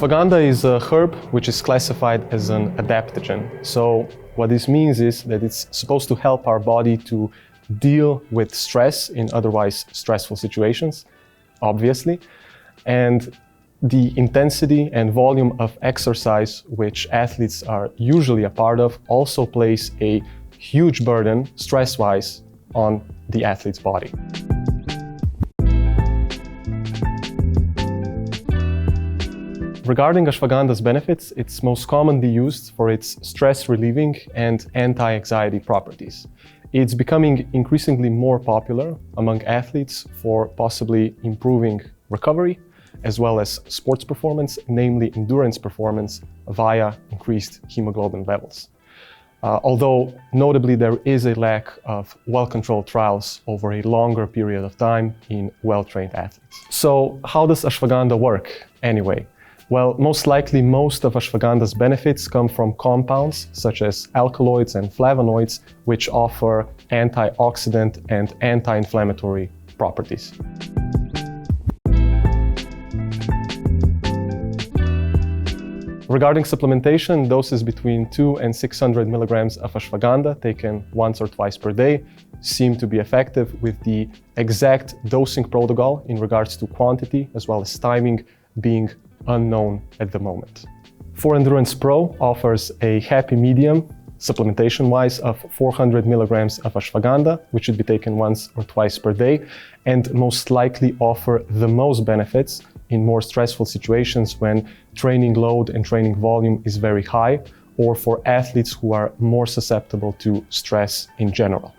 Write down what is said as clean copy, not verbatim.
Ashwagandha is a herb which is classified as an adaptogen. So what this means is that it's supposed to help our body to deal with stress in otherwise stressful situations, obviously. And the intensity and volume of exercise which athletes are usually a part of also plays a huge burden, stress-wise, on the athlete's body. Regarding ashwagandha's benefits, it's most commonly used for its stress-relieving and anti-anxiety properties. It's becoming increasingly more popular among athletes for possibly improving recovery, as well as sports performance, namely endurance performance, via increased hemoglobin levels. Although notably there is a lack of well-controlled trials over a longer period of time in well-trained athletes. So how does ashwagandha work anyway? Well, most likely most of ashwagandha's benefits come from compounds such as alkaloids and flavonoids, which offer antioxidant and anti-inflammatory properties. Regarding supplementation, doses between 200 and 600 milligrams of ashwagandha taken once or twice per day seem to be effective, with the exact dosing protocol in regards to quantity as well as timing being unknown at the moment. 4Endurance Pro offers a happy medium, supplementation-wise, of 400 milligrams of ashwagandha, which should be taken once or twice per day, and most likely offer the most benefits in more stressful situations when training load and training volume is very high, or for athletes who are more susceptible to stress in general.